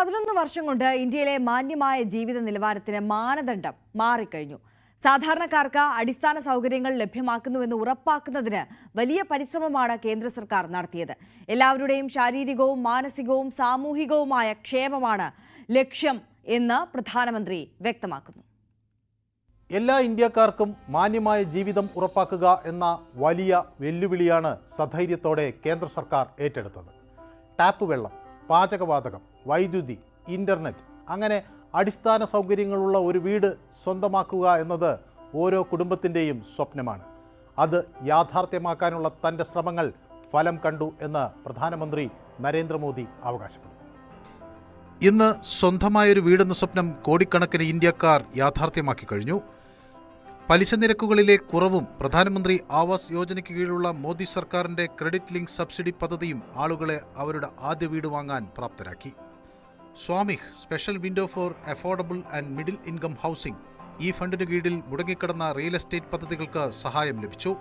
11 വർഷം കൊണ്ട് ഇന്ത്യയിലെ മാന്യമായ ജീവിത നിലവാരത്തിന് മാനദണ്ഡം മാറിക്കഴിഞ്ഞു. സാധാരണക്കാർക്ക് അടിസ്ഥാന സൗകര്യങ്ങൾ ലഭ്യമാക്കുന്നുവെന്ന് ഉറപ്പാക്കുന്നതിന് വലിയ പരിശ്രമമാണ് കേന്ദ്ര സർക്കാർ നടത്തിയത്. എല്ലാവരുടെയും ശാരീരികവും മാനസികവും സാമൂഹികവുമായ ക്ഷേമമാണ് ലക്ഷ്യം എന്ന് പ്രധാനമന്ത്രി വ്യക്തമാക്കുന്നു. എല്ലാ ഇന്ത്യക്കാർക്കും മാന്യമായ ജീവിതം ഉറപ്പാക്കുക എന്ന വലിയ വെല്ലുവിളിയാണ് സധൈര്യത്തോടെ കേന്ദ്ര സർക്കാർ ഏറ്റെടുത്തത്. ടാപ്പ് വെള്ളം, പാചകവാതകം, വൈദ്യുതി, ഇന്റർനെറ്റ് അങ്ങനെ അടിസ്ഥാന സൗകര്യങ്ങളുള്ള ഒരു വീട് സ്വന്തമാക്കുക എന്നത് ഓരോ കുടുംബത്തിൻ്റെയും സ്വപ്നമാണ്. അത് യാഥാർത്ഥ്യമാക്കാനുള്ള തൻ്റെ ശ്രമങ്ങൾ ഫലം കണ്ടു എന്ന് പ്രധാനമന്ത്രി നരേന്ദ്രമോദി അവകാശപ്പെടുന്നു. ഇന്ന് സ്വന്തമായൊരു വീടെന്ന സ്വപ്നം കോടിക്കണക്കിന് ഇന്ത്യക്കാർ യാഥാർത്ഥ്യമാക്കി കഴിഞ്ഞു. പലിശ നിരക്കുകളിലെ കുറവും പ്രധാനമന്ത്രി ആവാസ് യോജനയ്ക്ക് കീഴിലുള്ള മോദി സർക്കാരിന്റെ ക്രെഡിറ്റ് ലിങ്ക് സബ്സിഡി പദ്ധതിയും ആളുകളെ അവരുടെ ആദ്യ വീട് വാങ്ങാൻ പ്രാപ്തരാക്കി. സ്വാമിഹ് special window for affordable and middle income housing ഈ ഫണ്ടിന് കീഴിൽ മുടങ്ങിക്കിടന്ന റിയൽ എസ്റ്റേറ്റ് പദ്ധതികൾക്ക് സഹായം ലഭിച്ചു.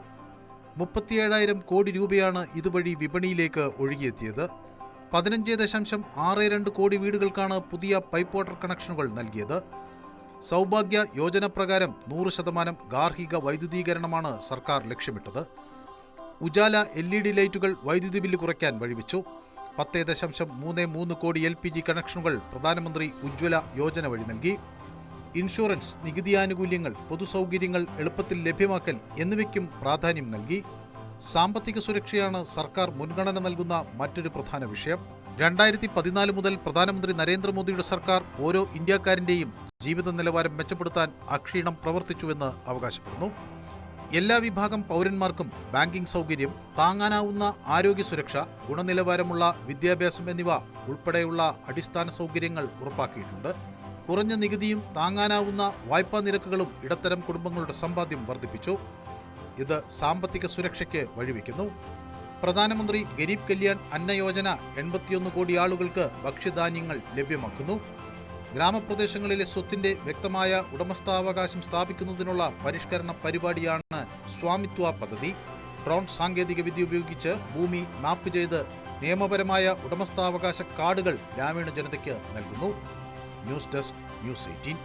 37,000 കോടി രൂപയാണ് ഇതുവഴി വിപണിയിലേക്ക് ഒഴുകിയെത്തിയത്. 15.62 കോടി വീടുകൾക്കാണ് പുതിയ പൈപ്പ് വാട്ടർ കണക്ഷനുകൾ നൽകിയത്. സൗഭാഗ്യ യോജന പ്രകാരം 100% ഗാർഹിക വൈദ്യുതീകരണമാണ് സർക്കാർ ലക്ഷ്യമിട്ടത്. ഉജാല LED ലൈറ്റുകൾ വൈദ്യുതി ബില്ല് കുറയ്ക്കാൻ വഴിവെച്ചു. 10.33 കോടി LPG കണക്ഷനുകൾ പ്രധാനമന്ത്രി ഉജ്ജ്വല യോജന വഴി നൽകി. ഇൻഷുറൻസ്, നികുതിയാനുകൂല്യങ്ങൾ, പൊതുസൗകര്യങ്ങൾ എളുപ്പത്തിൽ ലഭ്യമാക്കൽ എന്നിവയ്ക്കും പ്രാധാന്യം നൽകി. സാമ്പത്തിക സുരക്ഷയാണ് സർക്കാർ മുൻഗണന നൽകുന്ന മറ്റൊരു പ്രധാന വിഷയം. 2014 മുതൽ പ്രധാനമന്ത്രി നരേന്ദ്രമോദിയുടെ സർക്കാർ ഓരോ ഇന്ത്യക്കാരൻ്റെയും ജീവിത നിലവാരം മെച്ചപ്പെടുത്താൻ അക്ഷീണം പ്രവർത്തിച്ചുവെന്ന് അവകാശപ്പെടുന്നു. എല്ലാ വിഭാഗം പൗരന്മാർക്കും ബാങ്കിംഗ് സൗകര്യം, താങ്ങാനാവുന്ന ആരോഗ്യ സുരക്ഷ, ഗുണനിലവാരമുള്ള വിദ്യാഭ്യാസം എന്നിവ ഉൾപ്പെടെയുള്ള അടിസ്ഥാന സൗകര്യങ്ങൾ ഉറപ്പാക്കിയിട്ടുണ്ട്. കുറഞ്ഞ നികുതിയും താങ്ങാനാവുന്ന വായ്പാ നിരക്കുകളും ഇടത്തരം കുടുംബങ്ങളുടെ സമ്പാദ്യം വർദ്ധിപ്പിച്ചു. ഇത് സാമ്പത്തിക സുരക്ഷയ്ക്ക് വഴിവെക്കുന്നു. പ്രധാനമന്ത്രി ഗരീബ് കല്യാൺ അന്ന യോജന 81 കോടി ആളുകൾക്ക് ഭക്ഷ്യധാന്യങ്ങൾ ലഭ്യമാക്കുന്നു. ഗ്രാമപ്രദേശങ്ങളിലെ സ്വത്തിന്റെ വ്യക്തമായ ഉടമസ്ഥാവകാശം സ്ഥാപിക്കുന്നതിനുള്ള പരിഷ്കരണ പരിപാടിയാണ് സ്വാമിത്വ പദ്ധതി. ഡ്രോൺ സാങ്കേതികവിദ്യ ഉപയോഗിച്ച് ഭൂമി മാപ്പ് ചെയ്ത് നിയമപരമായ ഉടമസ്ഥാവകാശ കാർഡുകൾ ഗ്രാമീണ ജനതയ്ക്ക് നൽകുന്നു. News desk, news 18.